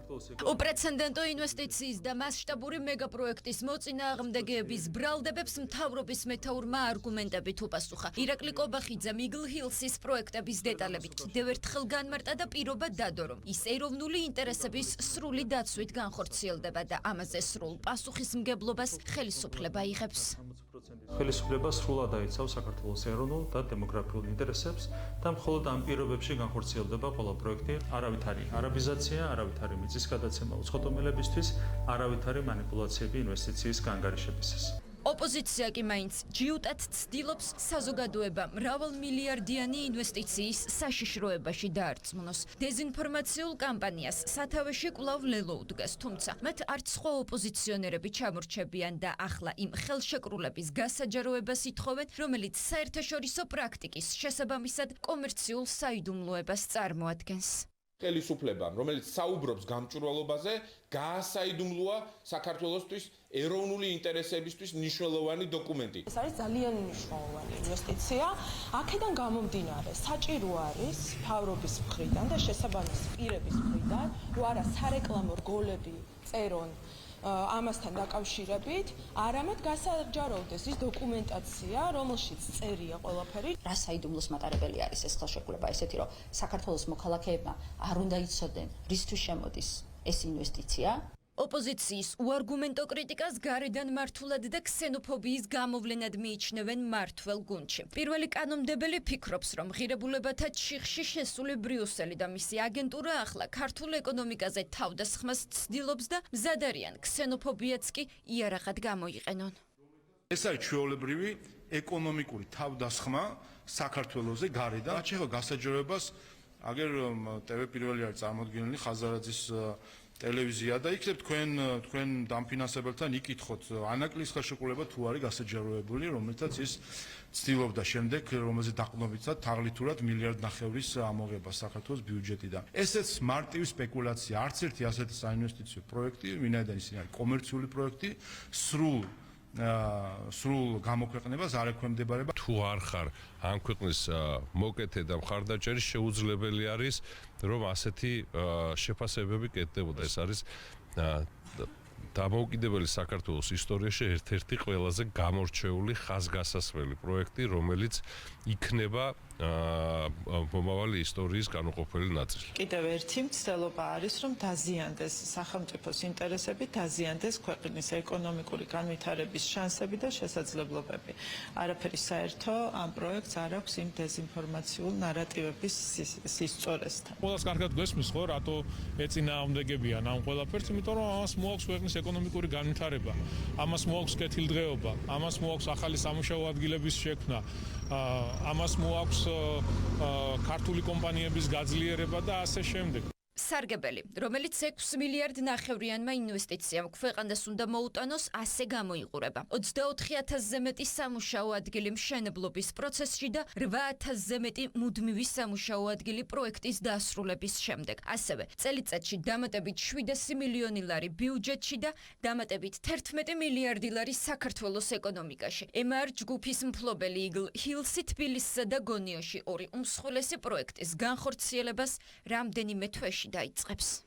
უპრეცედენტო ინვესტიციის და მასშტაბური მეგაპროექტის მოწინააღმდეგეების ბრალდებებს მთავრობის მეთაურმა არგუმენტებით უპასუხა. ირაკლი კობახიძემ იგლ ჰილსის პროექტების დეტალებით კიდევ ერთხელ განმარტა და პირობა დადო, რომ ის ეროვნული ინტერესების სრული დაცვით განხორციელდება და ამაზე სრულ პასუხისმგებლობას ხელისუფლება იღებს. ხელისუფლება სრულად აიცავს საქართველოს ეროვნულ და დემოგრაფიულ ინტერესებს და მხოლოდ ამ პირობებში განხორციელდება ყველა პროექტი. არავით არის არაბიზაცია, არავით არის მიწის გადაცემა უცხოთომელებისთვის, არავით არის манипуляციები ინვესტიციის განგარიშებისას. ოპოზიცია კი მაინც ჯიუტად ცდილობს საზოგადოება მრავალმილიარდიანი ინვესტიციის საშიშროებაში დაარწმუნოს. დეზინფორმაციულ კამპანიას სათავეში კვლავ ლელო უდგას, თუმცა მათ არც სხვა ოპოზიციონერები ჩამორჩებიან და ახლა იმ ხელშეკრულების გასაჯაროებას ითხოვენ, რომელიც საერთაშორისო პრაქტიკის შესაბამისად კომერციულ საიდუმლოებას წარმოადგენს. ხელისუფლებამ, რომელიც საუბრობს გამჭვირვალობაზე, გაასაიდუმლოა საქართველოსთვის ეროვნული ინტერესებისთვის მნიშვნელოვანი დოკუმენტი. ეს არის ძალიან მნიშვნელოვანი ინვესტიცია. აქედან გამომდინარე, საჭირო არის მთავრობის მხრიდან და შესაბამისი პირების მხრიდან, რომ არა სარეკლამო რგოლები წერონ ამასთან დაკავშირებით, არამედ გასაჯაროვდეს ის დოკუმენტაცია, რომელშიც წერია ყველაფერი. რა საიდუმლოს მატარებელი არის ეს ხელშეკრულება, ესეთი რომ საქართველოს მოქალაქეებმა არ უნდა იცოდნენ, რისთვის შემოდის ეს ინვესტიცია. ოპოზიციის უარგუმენტო კრიტიკას გარედან მართულად და ქსენოფობიის გამოვლენად მიიჩნევენ მართველ გუნდში. პირველი კანონმდებელი ფიქრობს, რომ ღირებულებათა ჩიხში შესული ბრიუსელი და მისი აგენტურა ახლა ქართულ ეკონომიკაზე თავდასხმას ცდილობს და მზად არიან ქსენოფობიაც კი იარაღად გამოიყენონ. ეს არის ჩვეულებრივი ეკონომიკური თავდასხმა საქართველოზე გარედან. რაც შეეხება გასაჯაროებას, აგერ TV პირველი არის წარმოდგენილი ხაზარაძის ტელევიზია და იქნებ თქვენ დამფინანსებელთან იკითხოთ ანაკლის ხელშეკრულება თუ არის გასაჯაროებული, რომელთაც ის ცდილობდა შემდეგ რომელზე დაყრდნობითად თაღლითურად 1.5 მილიარდის ამოღება საქართველოს ბიუჯეტიდან. ესეც მარტივი სპეკულაცია, არც ერთი ასეთი საინვესტიციო პროექტი, ვინაიდან ისინი არის კომერციული პროექტი, სრულ გამოქვეყნებას არ ექვემდებარება. თუ არ ხარ ამ ქვეყნის მოკეთე და მხარდაჭერი, შეუძლებელი არის რომ ასეთი შეფასებები კეთდებოდა. ეს არის დამოუკიდებელი საქართველოს ისტორიაში ერთ-ერთი ყველაზე გამორჩეული ხაზგასასვლელი პროექტი, რომელიც იქნება მომავალი ისტორიის განუყოფელი ნაწილი. კიდევ ერთი მცდელობა არის, რომ დაზიანდეს სახელმწიფოს ინტერესები, დაზიანდეს ქვეყნის ეკონომიკური განვითარების შანსები და შესაძლებლობები. არაფერი საერთო ამ პროექტს არ აქვს იმ დეზინფორმაციულ ნარატივების სისწორესთან. ყველას კარგად გვესმის ხო, რატო ეწინააღმდეგებიან ამ ყველაფერს, იმიტომ რომ ამას მოაქვს ქვეყნის ეკონომიკური განვითარება, ამას მოაქვს კეთილდღეობა, ამას მოაქვს ახალი სამუშაო ადგილების შექმნა, ამას მოაქვს ქართული კომპანიების გაძლიერება და ასე შემდეგ. სარგებელი, რომელიც 6 მილიარდ ნახევრიანმა ინვესტიციამ ქვეყანას უნდა მოუტანოს, ასე გამოიყურება. 24,000-ზე მეტი სამუშაო ადგილი მშენებლობის პროცესში და 8,000-ზე მეტი მუდმივი სამუშაო ადგილი პროექტის დასრულების შემდეგ. ასევე წელიწადში დამატებით 700 მილიონი ლარი ბიუჯეტში და დამატებით 11 მილიარდი ლარი საქართველოს ეკონომიკაში. MR ჯგუფის მფლობელი იგლ ჰილსი თბილისსა და გონიოში ორი უმსხვილესი პროექტის განხორციელებას რამდენიმე თვეში დაიწყებს.